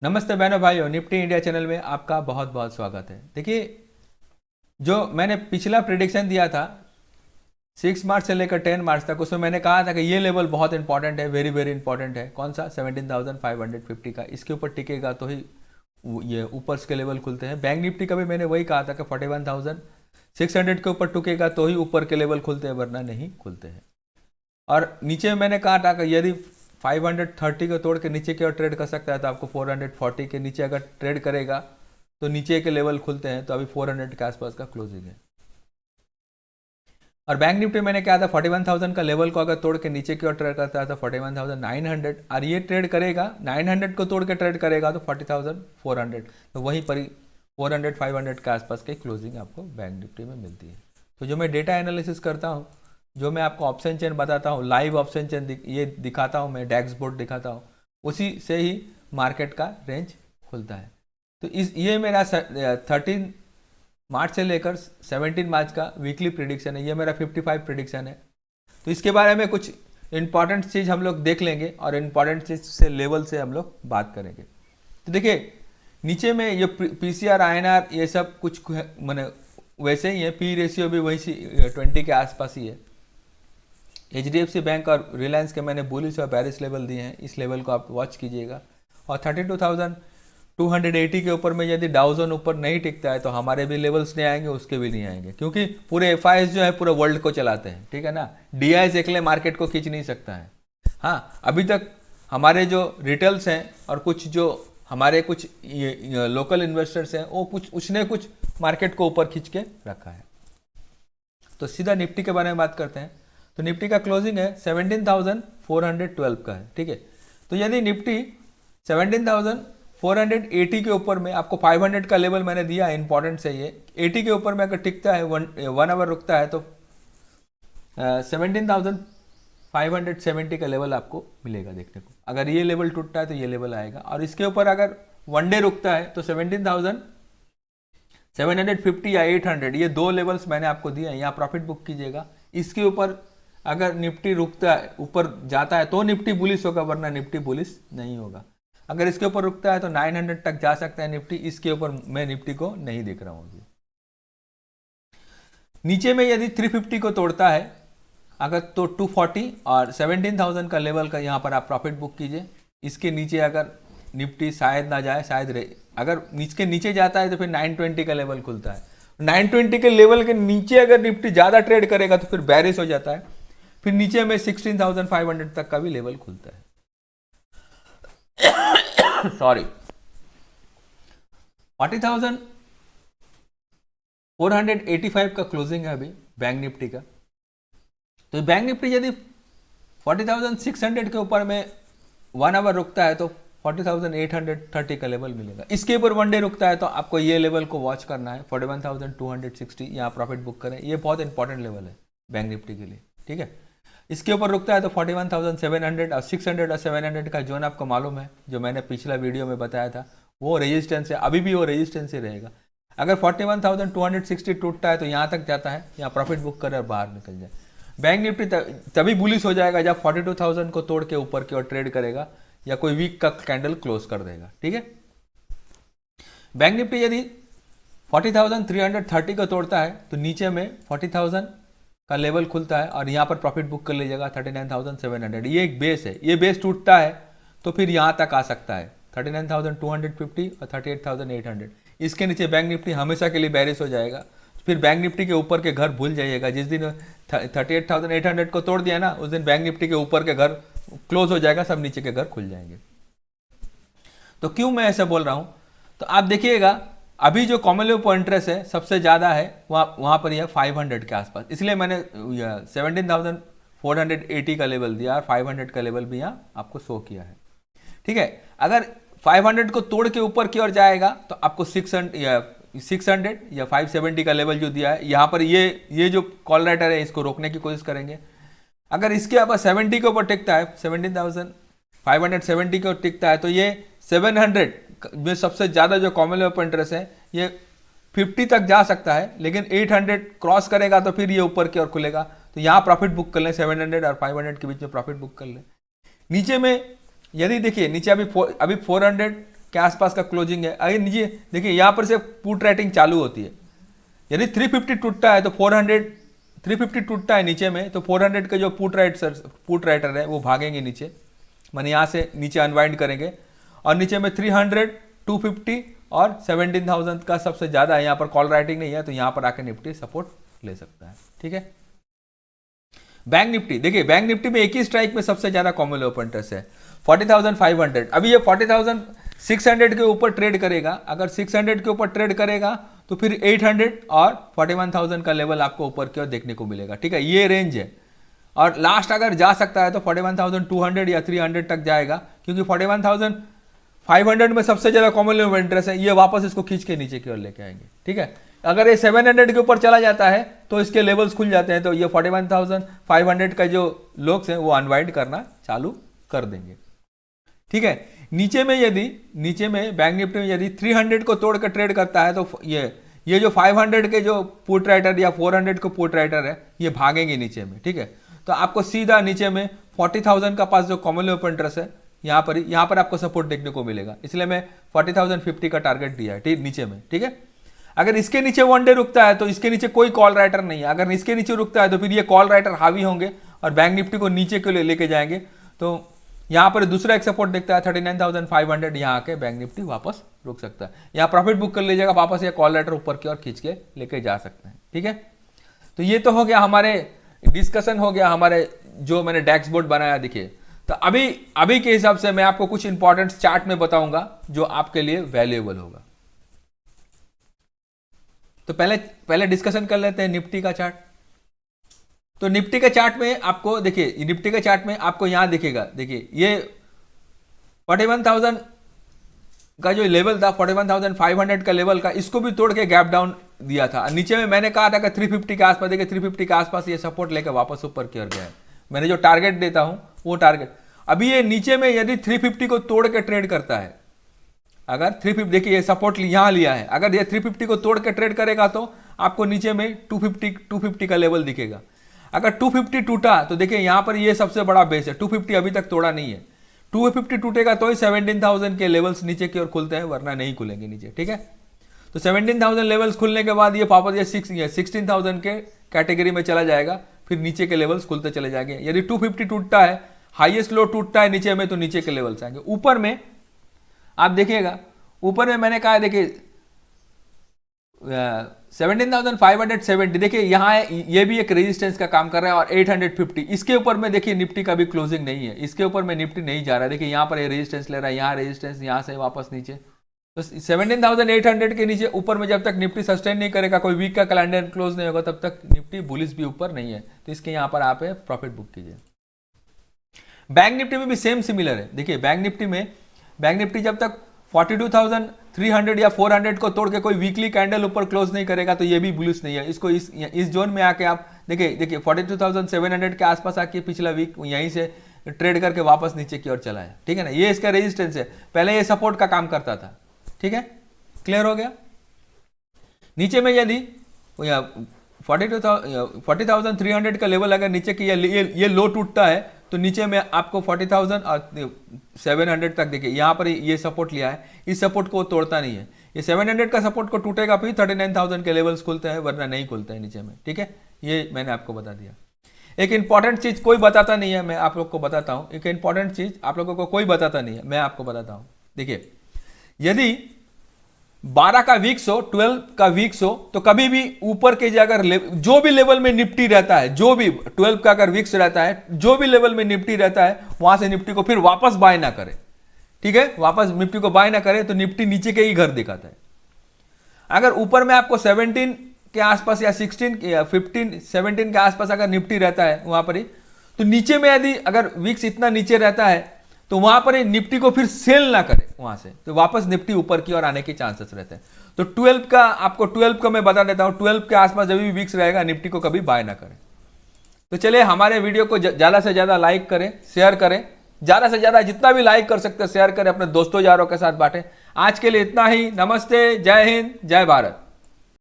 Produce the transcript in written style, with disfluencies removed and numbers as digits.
नमस्ते बहनों भाइयों, निफ्टी इंडिया चैनल में आपका बहुत बहुत स्वागत है। देखिए, जो मैंने पिछला प्रिडिक्शन दिया था 6 मार्च से लेकर 10 मार्च तक, उसमें मैंने कहा था कि ये लेवल बहुत इंपॉर्टेंट है, वेरी वेरी इंपॉर्टेंट है। कौन सा? 17,550 का। इसके ऊपर टिकेगा तो ही ये ऊपर के लेवल खुलते हैं। बैंक निफ्टी का भी मैंने वही कहा था कि 41,600 के ऊपर टिकेगा तो ही ऊपर के लेवल खुलते हैं, वरना नहीं खुलते हैं। और नीचे मैंने कहा था कि यदि 530 को तोड़ के नीचे की ओर ट्रेड कर सकता है तो आपको 440 के नीचे अगर ट्रेड करेगा तो नीचे के लेवल खुलते हैं। तो अभी 400 के आसपास का क्लोजिंग है। और बैंक निफ्टी मैंने क्या था, 41,000 का लेवल को अगर तोड़ के नीचे की ओर ट्रेड करता है तो 41,900, और ये ट्रेड करेगा 900 को तोड़ के ट्रेड करेगा तो 40,400। तो वहीं पर 400-500 के आसपास की क्लोजिंग आपको बैंक निफ्टी में मिलती है। तो जो मैं डेटा एनालिसिस करता हूँ, जो मैं आपको ऑप्शन चेन बताता हूँ, लाइव ऑप्शन चेन ये दिखाता हूँ, मैं डैक्स बोर्ड दिखाता हूँ, उसी से ही मार्केट का रेंज खुलता है। तो ये मेरा 13 मार्च से लेकर 17 मार्च का वीकली प्रिडिक्शन है। ये मेरा 55 प्रिडिक्शन है। तो इसके बारे में कुछ इंपॉर्टेंट चीज़ हम लोग देख लेंगे और इंपॉर्टेंट चीज़ से लेवल से हम लोग बात करेंगे। तो देखिए, नीचे में ये PCR INR ये सब कुछ मैंने वैसे ही है। पी रेशियो भी वही 20 के आसपास ही है। HDFC बैंक और रिलायंस के मैंने बुलिश और बैरिश लेवल दिए हैं, इस लेवल को आप वॉच कीजिएगा। और 32,280 के ऊपर में यदि डाउजन ऊपर नहीं टिकता है तो हमारे भी लेवल्स नहीं आएंगे, उसके भी नहीं आएंगे, क्योंकि पूरे FIs जो है पूरे वर्ल्ड को चलाते हैं, ठीक है ना। DIs अकेले मार्केट को खींच नहीं सकता है। हाँ, अभी तक हमारे जो रिटेल्स हैं और कुछ जो हमारे कुछ लोकल इन्वेस्टर्स हैं, वो उसने कुछ मार्केट को ऊपर खींच के रखा है। तो सीधा निफ्टी के बारे में बात करते हैं। तो निफ्टी का क्लोजिंग है 17,412 का है, ठीक है। तो यदि निफ्टी 17,480 के ऊपर में, आपको 500 का लेवल मैंने दिया, इंपॉर्टेंट से ये 80 के ऊपर में अगर टिकता है, 1 आवर रुकता है तो 17,570 का लेवल आपको मिलेगा देखने को। अगर ये लेवल टूटता है तो ये लेवल आएगा। और इसके ऊपर अगर 1 डे रुकता है तो 17,750 या 800, ये दो लेवल्स मैंने आपको दिए हैं, यहाँ प्रॉफिट बुक कीजिएगा। इसके ऊपर अगर निफ्टी रुकता है, ऊपर जाता है तो निफ्टी बुलिश होगा, वरना निफ्टी बुलिश नहीं होगा। अगर इसके ऊपर रुकता है तो 900 तक जा सकता है निफ्टी। इसके ऊपर मैं निफ्टी को नहीं देख रहा हूं अभी। नीचे में यदि 350 को तोड़ता है अगर, तो 240 और 17,000 का लेवल का यहाँ पर आप प्रॉफिट बुक कीजिए। इसके नीचे अगर निफ्टी शायद ना जाए, अगर इसके नीचे जाता है तो फिर 920 का लेवल खुलता है। 920 के लेवल के नीचे अगर निफ्टी ज़्यादा ट्रेड करेगा तो फिर बैरिश हो जाता है। फिर नीचे में 16,500 तक का भी लेवल खुलता है। सॉरी, 40,485 का क्लोजिंग है अभी बैंक निफ्टी का। तो बैंक निफ्टी यदि 40,600 के ऊपर में 1 आवर रुकता है तो 40,830 का लेवल मिलेगा। इसके ऊपर 1 डे रुकता है तो आपको ये लेवल को वॉच करना है, 41,260, यहाँ प्रॉफिट बुक करें। ये बहुत इंपॉर्टेंट लेवल है बैंक निफ्टी के लिए, ठीक है। इसके ऊपर रुकता है तो 41,700 और 600 और 700 का जोन आपको मालूम है, जो मैंने पिछला वीडियो में बताया था, वो रेजिस्टेंस है। अभी भी वो रेजिस्टेंस ही रहेगा। अगर 41,260 टूटता है तो यहाँ तक जाता है, यहाँ प्रॉफिट बुक कर और बाहर निकल जाए। बैंक निफ्टी तभी बुलिश हो जाएगा जब 42,000 को तोड़ के ऊपर की ओर ट्रेड करेगा या कोई वीक का कैंडल क्लोज कर देगा, ठीक है। बैंक निफ्टी यदि 40,330 को तोड़ता है तो नीचे में 40,000 का लेवल खुलता है और यहाँ पर प्रॉफिट बुक कर लीजिएगा 39,700। ये एक बेस है। ये बेस टूटता है तो फिर यहाँ तक आ सकता है 39,250 और 38,800। इसके नीचे बैंक निफ्टी हमेशा के लिए बैरिश हो जाएगा। फिर बैंक निफ्टी के ऊपर के घर भूल जाइएगा। जिस दिन 38,800 को तोड़ दिया ना, उस दिन बैंक निफ्टी के ऊपर के घर क्लोज हो जाएगा, सब नीचे के घर खुल जाएंगे। तो क्यों मैं ऐसा बोल रहा हूँ, तो आप देखिएगा अभी जो कॉमन ऑफ इंटरेस्ट है सबसे ज़्यादा है वहाँ पर यह 500 के आसपास। इसलिए मैंने 17,480 का लेवल दिया और 500 का लेवल भी यहाँ आपको शो किया है, ठीक है। अगर 500 को तोड़ के ऊपर की ओर जाएगा तो आपको 600 या 570 का लेवल जो दिया है, यहाँ पर ये जो कॉल राइटर है इसको रोकने की कोशिश करेंगे। अगर इसके ऊपर 70 के ऊपर टिकता है, 17,570 के ऊपर टिकता है तो ये 700 में सबसे ज़्यादा जो कॉमन ऑफ इंटरेस्ट है ये 50 तक जा सकता है, लेकिन 800 क्रॉस करेगा तो फिर ये ऊपर की ओर खुलेगा। तो यहाँ प्रॉफिट बुक कर लें, 700 और 500 के बीच में प्रॉफिट बुक कर लें। नीचे में यदि देखिए, नीचे अभी 400 के आसपास का क्लोजिंग है। अगर नीचे देखिए यहाँ पर से पुट राइटिंग चालू होती है, यदि 350 टूटता है तो 400, 350 टूटता है नीचे में तो 400 के जो पुट राइटर है वो भागेंगे नीचे, माने यहाँ से नीचे अनवाइंड करेंगे, और नीचे में 300, 250 और 17,000 का सबसे ज़्यादा है। यहाँ पर कॉल राइटिंग नहीं है तो यहाँ पर आके निफ्टी सपोर्ट ले सकता है। ठीक है, बैंक निफ्टी देखिए, बैंक निफ्टी में एक ही स्ट्राइक में सबसे ज़्यादा कॉमन ओपन इंटरेस्ट है 40,500। अभी ये 40,600 के ऊपर ट्रेड करेगा, अगर 600 के ऊपर ट्रेड करेगा तो फिर 800 और 41,000 का लेवल आपको ऊपर की ओर देखने को मिलेगा। ठीक है, ये रेंज है, और लास्ट अगर जा सकता है तो 41,200 या 300 तक जाएगा, क्योंकि 41,500 में सबसे ज़्यादा कॉमन ओपन इंटरेस्ट है, ये वापस इसको खींच के नीचे की ओर लेके आएंगे। ठीक है, अगर ये 700 के ऊपर चला जाता है तो इसके लेवल्स खुल जाते हैं, तो ये 41,500 का जो लोग हैं वो अनवाइंड करना चालू कर देंगे। ठीक है, नीचे में बैंक निफ्टी में यदि 300 को तोड़ कर ट्रेड करता है तो ये जो 500 के जो पुट राइटर या 400 को पुट राइटर है ये भागेंगे नीचे में। ठीक है, तो आपको सीधा नीचे में 40,000 का पास जो कॉमन ओपन इंटरेस्ट है यहाँ पर आपको सपोर्ट देखने को मिलेगा, इसलिए मैं 40,050 का टारगेट दिया है। ठीक, नीचे में। ठीक है, अगर इसके नीचे वन डे रुकता है तो इसके नीचे कोई कॉल राइटर नहीं है, अगर इसके नीचे रुकता है तो फिर ये कॉल राइटर हावी होंगे और बैंक निफ्टी को नीचे के लिए लेके जाएंगे। तो यहाँ पर दूसरा एक सपोर्ट देखता है 39,500, यहाँ आके बैंक निफ्टी वापस रुक सकता है, यहाँ प्रॉफिट बुक कर लीजिएगा, वापस ये कॉल राइटर ऊपर की ओर खींच के लेके जा सकते हैं। ठीक है, तो ये तो हो गया हमारे डिस्कशन, हो गया हमारे जो मैंने डैक्स बोर्ड बनाया। देखिए, तो अभी के हिसाब से मैं आपको कुछ इंपॉर्टेंट चार्ट में बताऊंगा जो आपके लिए वैल्यूएबल होगा। तो पहले डिस्कशन कर लेते हैं निफ्टी का चार्ट। तो निफ्टी के चार्ट में आपको देखिए, निफ्टी के चार्ट में आपको यहां दिखेगा, देखिए ये 41,000 का जो लेवल था, 41,500 का लेवल का, इसको भी तोड़ के गैप डाउन दिया था। नीचे में मैंने कहा था कि 350 के आसपास, देखिए 350 के आसपास ये सपोर्ट लेकर वापस ऊपर की ओर गया है। मैंने जो टारगेट देता हूं वो टारगेट, अभी ये नीचे में यदि 350 को तोड़ के ट्रेड करता है, अगर 350 देखिए ये सपोर्ट यहां लिया है, अगर ये 350 को तोड़ के ट्रेड करेगा तो आपको नीचे में 250 का लेवल दिखेगा। अगर 250 टूटा तो देखिए यहां पर ये सबसे बड़ा बेस है, 250 अभी तक तोड़ा नहीं है, 250 टूटेगा तो ही 17,000 के लेवल्स नीचे की ओर खुलते हैं, वरना नहीं खुलेंगे नीचे। ठीक है, तो 17,000 लेवल्स खुलने के बाद ये वापस ये 16,000 के कैटेगरी में चला जाएगा, फिर नीचे के लेवल्स खुलते चले जाएंगे। यदि 250 टूटता है, हाईएस्ट लो टूटता है नीचे में, तो नीचे के लेवल्स आएंगे। ऊपर में आप देखिएगा, ऊपर में मैंने कहा देखिए 17,570, देखिए यहाँ ये भी एक रेजिस्टेंस का काम कर रहा है, और 850 इसके ऊपर में देखिए निफ्टी का भी क्लोजिंग नहीं है, इसके ऊपर में निफ्टी नहीं जा रहा है। देखिए यहाँ पर ये रेजिस्टेंस ले रहा है, यहाँ रेजिस्टेंस, यहाँ से वापस नीचे, तो 17,800 के नीचे ऊपर में जब तक निफ्टी सस्टेन नहीं करेगा, कोई वीक का कैलेंडर क्लोज नहीं होगा, तब तक निफ्टी बुलिश भी ऊपर नहीं है, तो इसके यहाँ पर आप प्रॉफिट बुक कीजिए। बैंक निफ्टी में भी सेम सिमिलर है। देखिए बैंक निफ्टी जब तक 42,300 या 400 को तोड़ के कोई वीकली कैंडल ऊपर क्लोज नहीं करेगा तो ये भी बुलिश नहीं है। इसको इस जोन में आके आप देखिए 42,700 के आसपास आके पिछला वीक यहीं से ट्रेड करके वापस नीचे की ओर चला है। ठीक है ना, ये इसका रेजिस्टेंस है, पहले ये सपोर्ट का काम करता था। ठीक है, क्लियर हो गया। नीचे में यदि 40,300 का लेवल अगर नीचे की ये लो टूटता है तो नीचे में आपको 40,700 तक देखिए यहाँ पर ये सपोर्ट लिया है, इस सपोर्ट को तोड़ता नहीं है, ये 700 का सपोर्ट को टूटेगा फिर 39,000 के लेवल्स खुलते हैं, वरना नहीं खुलते हैं नीचे में। ठीक है, ये मैंने आपको बता दिया। एक इंपॉर्टेंट चीज कोई बताता नहीं है, मैं आप लोग को बताता हूं। एक इंपॉर्टेंट चीज आप लोगों को कोई बताता नहीं है, मैं आपको बताता हूं। देखिए, यदि 12 का वीक्स हो, 12 का वीक्स हो, तो कभी भी ऊपर के अगर जो भी लेवल में निफ्टी रहता है, जो भी 12 का अगर वीक्स रहता है, जो भी लेवल में निफ्टी रहता है, वहां से निफ्टी को फिर वापस बाय ना करे। ठीक है, वापस निफ्टी को बाय ना करे तो निफ्टी नीचे के ही घर दिखाता है। अगर ऊपर में आपको 17 के आसपास या 16 या 15 17 के आसपास अगर निफ्टी रहता है वहां पर ही, तो नीचे में यदि अगर वीक्स इतना नीचे रहता है तो वहां पर निफ्टी को फिर सेल ना करे वहां से, तो वापस निफ्टी ऊपर की ओर आने के चांसेस रहते हैं। तो 12 का आपको 12 को मैं बता देता हूं, 12 के आसपास जब भी वीक्स रहेगा निफ्टी को कभी बाय ना करें। तो चलिए हमारे वीडियो को ज्यादा से ज्यादा लाइक करें, शेयर करें, ज्यादा से ज्यादा जितना भी लाइक कर सकते हैं शेयर करें, अपने दोस्तों यारों के साथ बांटें। आज के लिए इतना ही। नमस्ते, जय हिंद, जय भारत।